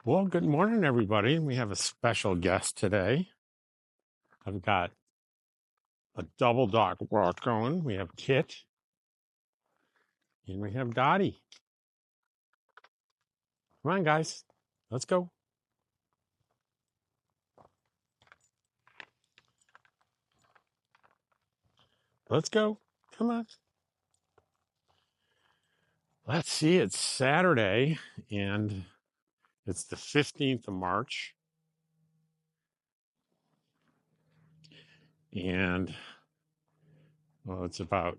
Well, good morning, everybody. We have a special guest today. I've got a double dog walk going. We have Kit and we have Dottie. Come on, guys. Let's go. Let's go. Come on. Let's see. It's Saturday and it's the 15th of March. And well, it's about,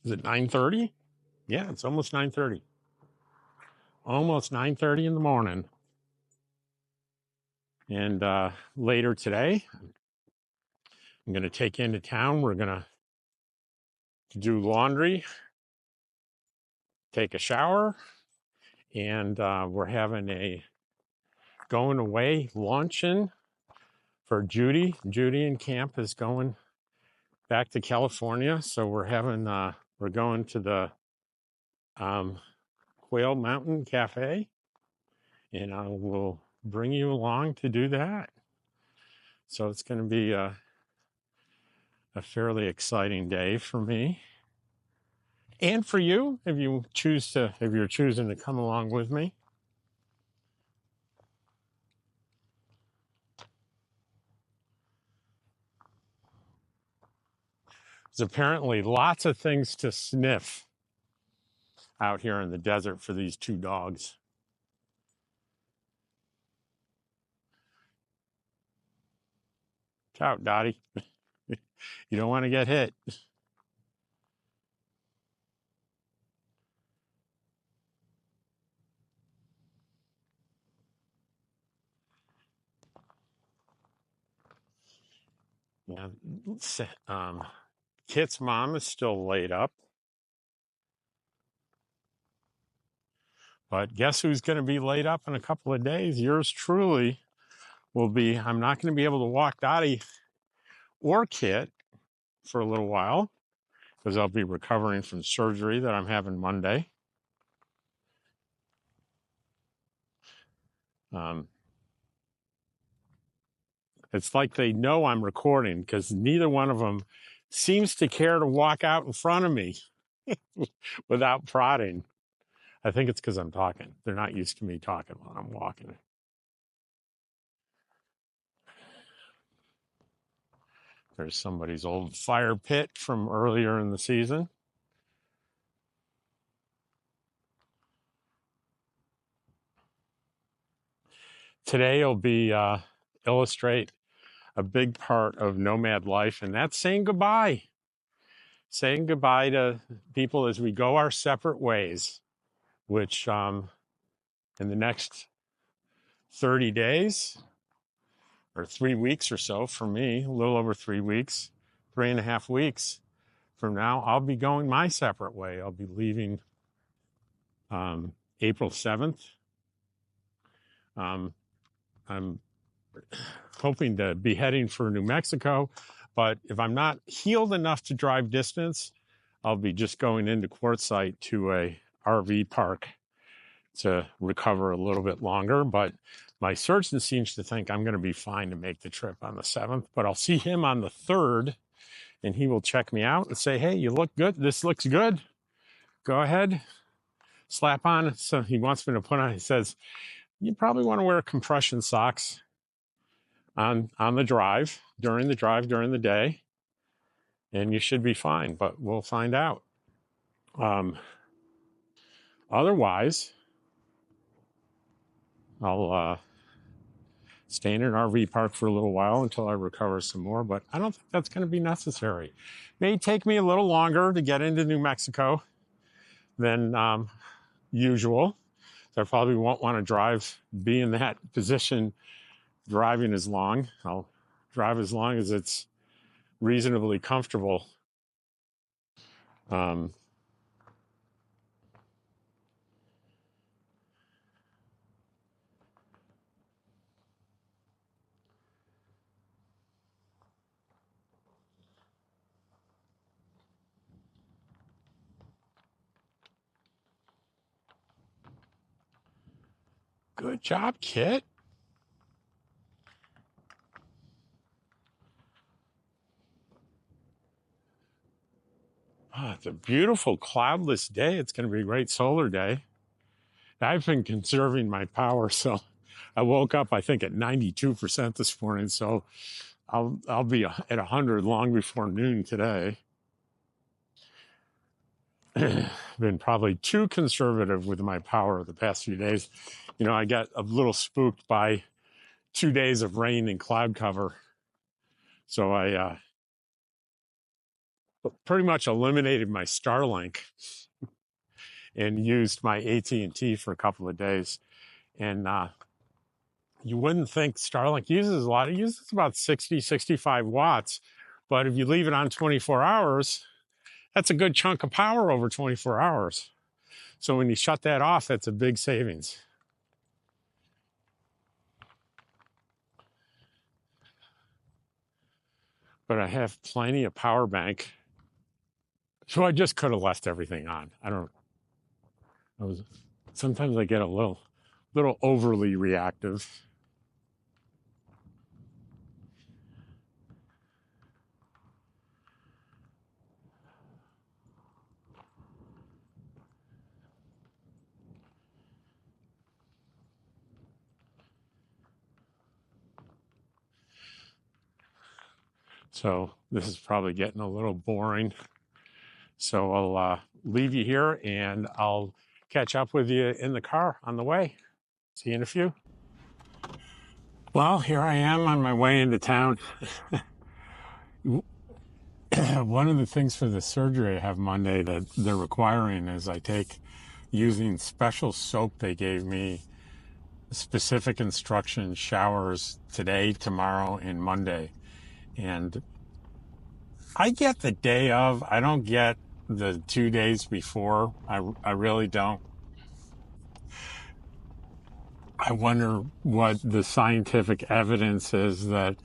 is it 9:30? Yeah, it's almost 9:30. Almost 9:30 in the morning. And later today, I'm going to take you into town. We're going to do laundry, take a shower, and we're having a going away luncheon for Judy. Judy in camp is going back to California, so we're going to the um, Quail Mountain Cafe, and I will bring you along to do that. So it's going to be a fairly exciting day for me and for you if you're choosing to come along with me. There's apparently lots of things to sniff out here in the desert for these two dogs. Ciao, Dottie. You don't want to get hit. Yeah. Kit's mom is still laid up, but guess who's going to be laid up in a couple of days? Yours truly will be. I'm not going to be able to walk Dottie or Kit for a little while because I'll be recovering from surgery that I'm having Monday. Um, it's like they know I'm recording because neither one of them seems to care to walk out in front of me without prodding. I think it's because I'm talking. They're not used to me talking while I'm walking. There's somebody's old fire pit from earlier in the season. Today will be illustrate a big part of nomad life, and that's saying goodbye. Saying goodbye to people as we go our separate ways, which in the next 30 days or 3 weeks or so for me, a little over 3 weeks, 3.5 weeks from now, I'll be going my separate way. I'll be leaving April 7th. I'm hoping to be heading for New Mexico, but if I'm not healed enough to drive distance, I'll be just going into Quartzsite to a RV park to recover a little bit longer. But my surgeon seems to think I'm going to be fine to make the trip on the 7th, but I'll see him on the 3rd and he will check me out and say, hey, you look good. This looks good. Go ahead, slap on. So he wants me to put on, he says, you probably want to wear compression socks on the drive, during the day, and you should be fine, but we'll find out. Otherwise, I'll stay in an RV park for a little while until I recover some more, but I don't think that's going to be necessary. May take me a little longer to get into New Mexico than usual. So I probably won't want to be in that position driving as long. I'll drive as long as it's reasonably comfortable. Um, Good job, Kit. Oh, it's a beautiful cloudless day. It's going to be a great solar day. I've been conserving my power, so I woke up, I think, at 92% this morning. So I'll be at 100 long before noon today. Been probably too conservative with my power the past few days. You know, I got a little spooked by 2 days of rain and cloud cover. So I pretty much eliminated my Starlink and used my AT&T for a couple of days. And you wouldn't think Starlink uses a lot. It uses about 60, 65 watts. But if you leave it on 24 hours, that's a good chunk of power over 24 hours. So when you shut that off, that's a big savings. But I have plenty of power bank. So I just could have left everything on. Sometimes I get a little overly reactive. So this is probably getting a little boring. So I'll leave you here and I'll catch up with you in the car on the way. See you in a few. Well, here I am on my way into town. One of the things for the surgery I have Monday that they're requiring is I take, using special soap they gave me, specific instructions, showers today, tomorrow, and Monday. And I get the day of. I don't get the 2 days before. I really don't. I wonder what the scientific evidence is that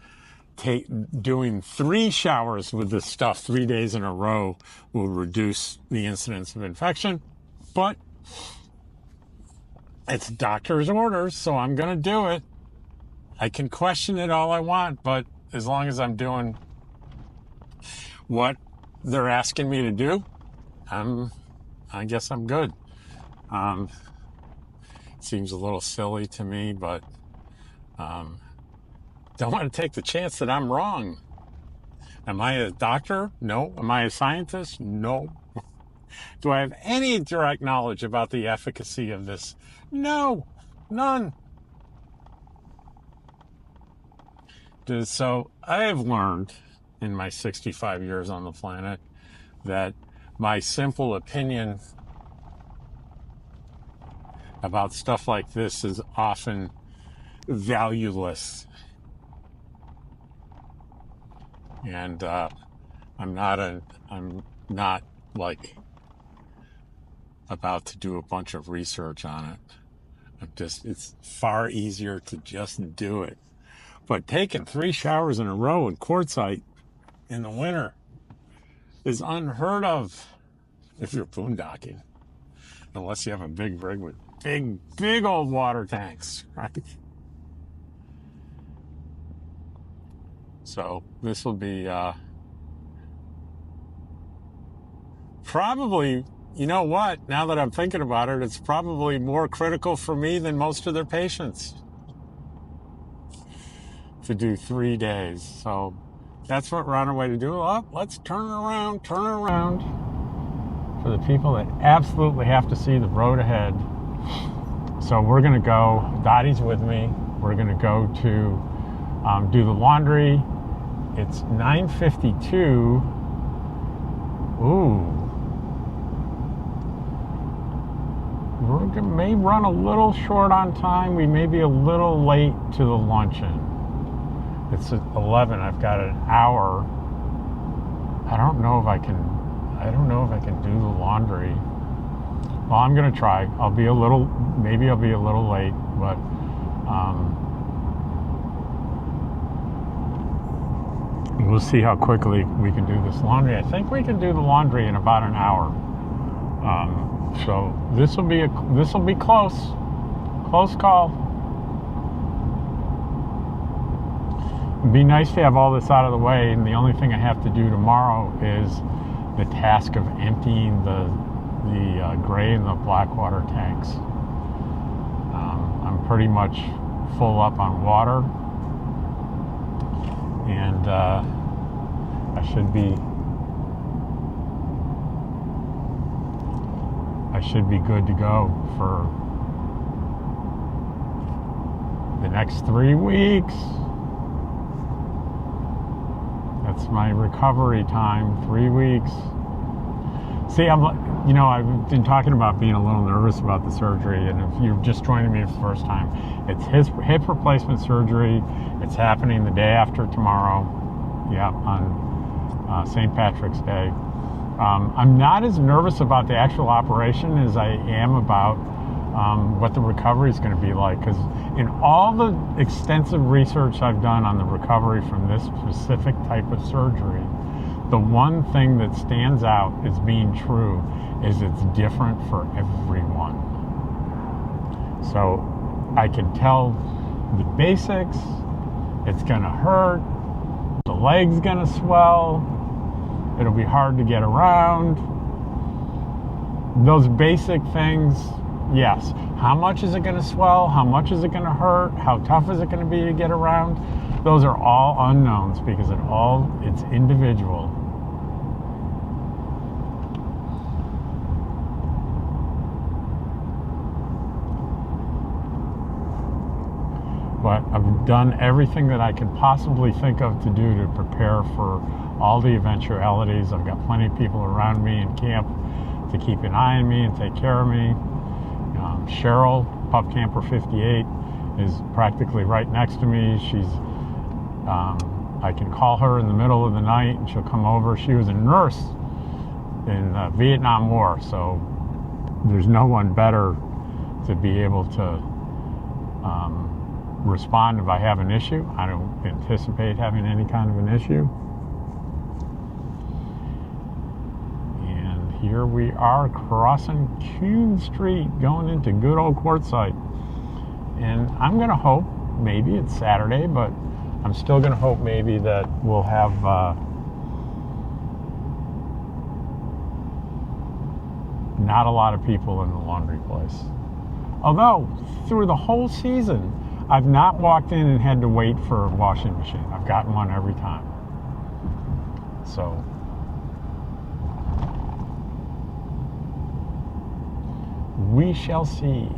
doing 3 showers with this stuff 3 days in a row will reduce the incidence of infection. But it's doctor's orders, so I'm going to do it. I can question it all I want, but as long as I'm doing what they're asking me to do, I guess I'm good. Seems a little silly to me, but don't want to take the chance that I'm wrong. Am I a doctor? No. Am I a scientist? No. Do I have any direct knowledge about the efficacy of this? No, none. So I have learned in my 65 years on the planet that my simple opinion about stuff like this is often valueless. And I'm not like about to do a bunch of research on it. It's far easier to just do it. But taking 3 showers in a row in Quartzsite in the winter is unheard of if you're boondocking. Unless you have a big rig with big old water tanks, right? So this will be probably, you know what, now that I'm thinking about it, it's probably more critical for me than most of their patients to do 3 days. So that's what we're on our way to do. Oh, let's turn around for the people that absolutely have to see the road ahead. So we're going to go, Dottie's with me, we're going to go to do the laundry. It's 9:52. Ooh. We may run a little short on time. We may be a little late to the luncheon. It's at 11. I've got an hour. I don't know if I can do the laundry. Well, I'm going to try. Maybe I'll be a little late, but we'll see how quickly we can do this laundry. I think we can do the laundry in about an hour. So this will be close call. it'd be nice to have all this out of the way, and the only thing I have to do tomorrow is the task of emptying the gray and the black water tanks. I'm pretty much full up on water, and I should be good to go for the next 3 weeks. That's my recovery time, 3 weeks. See, I've been talking about being a little nervous about the surgery, and if you're just joining me for the first time, it's hip replacement surgery. It's happening the day after tomorrow, on St. Patrick's Day. I'm not as nervous about the actual operation as I am about what the recovery is going to be like, because in all the extensive research I've done on the recovery from this specific type of surgery, the one thing that stands out as being true is it's different for everyone. So I can tell the basics. It's going to hurt. The leg's going to swell. It'll be hard to get around. Those basic things, yes. How much is it going to swell? How much is it going to hurt? How tough is it going to be to get around? Those are all unknowns because it's individual. But I've done everything that I could possibly think of to do to prepare for all the eventualities. I've got plenty of people around me in camp to keep an eye on me and take care of me. Cheryl, Pup Camper 58, is practically right next to me. I can call her in the middle of the night and she'll come over. She was a nurse in the Vietnam War, so there's no one better to be able to respond if I have an issue. I don't anticipate having any kind of an issue. And here we are crossing Kuhn Street going into good old Quartzsite. And I'm going to hope, maybe it's Saturday, but I'm still going to hope maybe that we'll have not a lot of people in the laundry place. Although, through the whole season, I've not walked in and had to wait for a washing machine. I've gotten one every time. So, we shall see.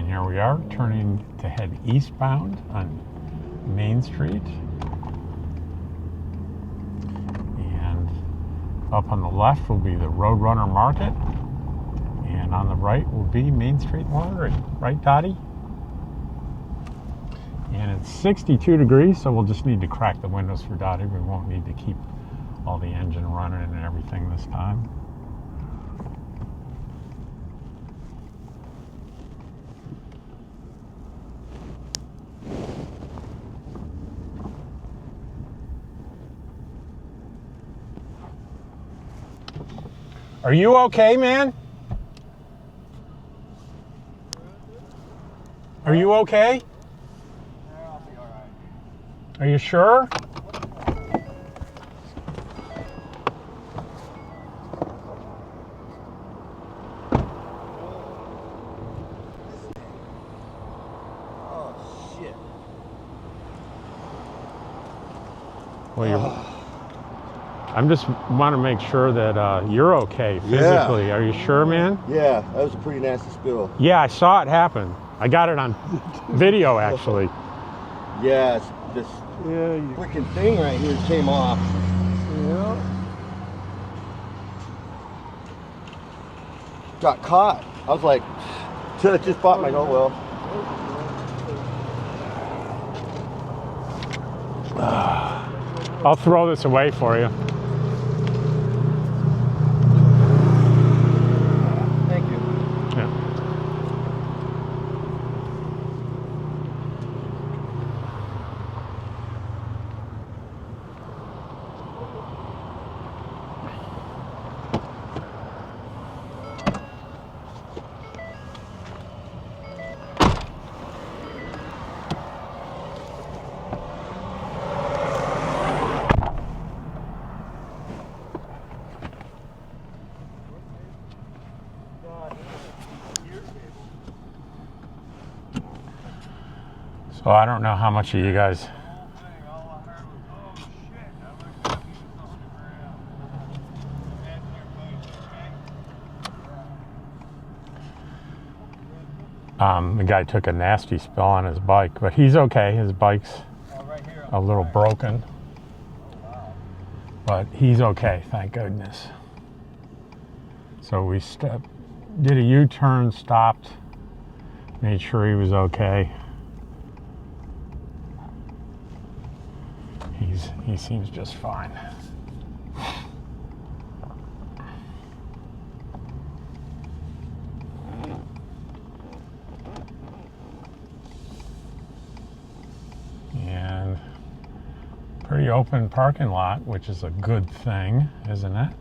Here we are, turning to head eastbound on Main Street. And up on the left will be the Roadrunner Market. And on the right will be Main Street Laundry. Right, Dottie? And it's 62 degrees, so we'll just need to crack the windows for Dottie. We won't need to keep all the engine running and everything this time. Are you okay, man? Are you okay? Yeah, I'll be all right. Are you sure? Oh, shit. Well, I'm just want to make sure that you're okay physically. Yeah. Are you sure, man? Yeah, that was a pretty nasty spill. Yeah, I saw it happen. I got it on video, actually. Yeah, this freaking thing right here came off. Yeah. Got caught. I was like, just bought my, oh well. I'll throw this away for you. Thank you. Yeah. So I don't know how much of you guys the guy took a nasty spill on his bike, but he's okay. His bike's a little broken, but he's okay, thank goodness. So we did a U-turn, stopped, made sure he was okay. He seems just fine. And pretty open parking lot, which is a good thing, isn't it?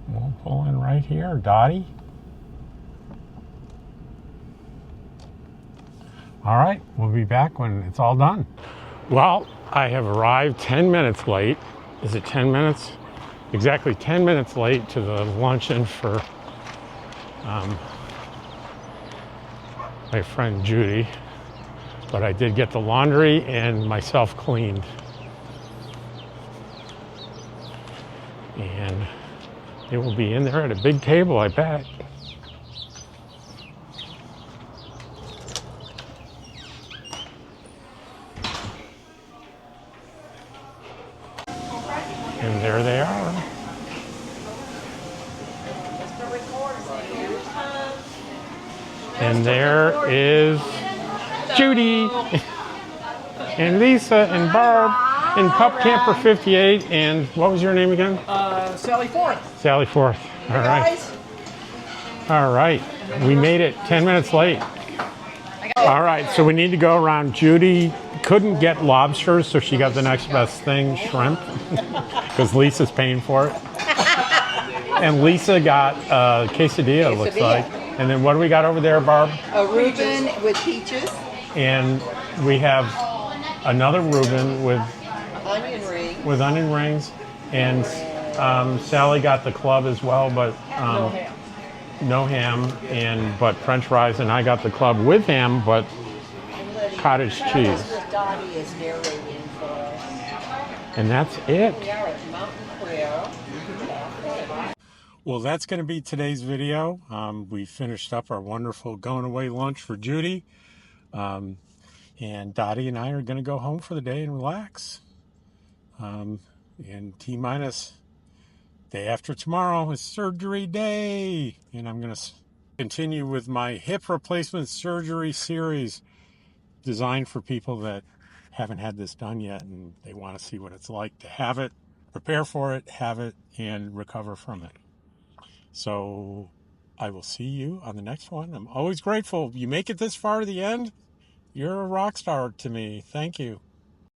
We'll pull in right here, Dottie. All right, we'll be back when it's all done. Well, I have arrived 10 minutes late. Is it 10 minutes? Exactly 10 minutes late to the luncheon for my friend Judy. But I did get the laundry and myself cleaned. And it will be in there at a big table, I bet. And there they are. And there is Judy and Lisa and Barb and Pup Camper 58. And what was your name again? Sally Forth. Sally Forth. All right. Guys. All right. We made it 10 minutes late. All right. So we need to go around. Judy couldn't get lobsters, so she got the next best thing, shrimp, because Lisa's paying for it. And Lisa got a quesadilla, looks like. And then what do we got over there, Barb? A Reuben with peaches. And we have another Reuben with Onion ring. onion rings. And Sally got the club as well, but no ham, but French fries. And I got the club with ham, but cottage cheese. Dottie is narrating for us. And that's it. We are at Mountain Quail. Well, that's going to be today's video. We finished up our wonderful going away lunch for Judy. And Dottie and I are going to go home for the day and relax. And T-minus day after tomorrow is surgery day. And I'm going to continue with my hip replacement surgery series designed for people that haven't had this done yet and they want to see what it's like to have it, prepare for it, have it, and recover from it. So I will see you on the next one. I'm always grateful. You make it this far to the end, you're a rock star to me. Thank you.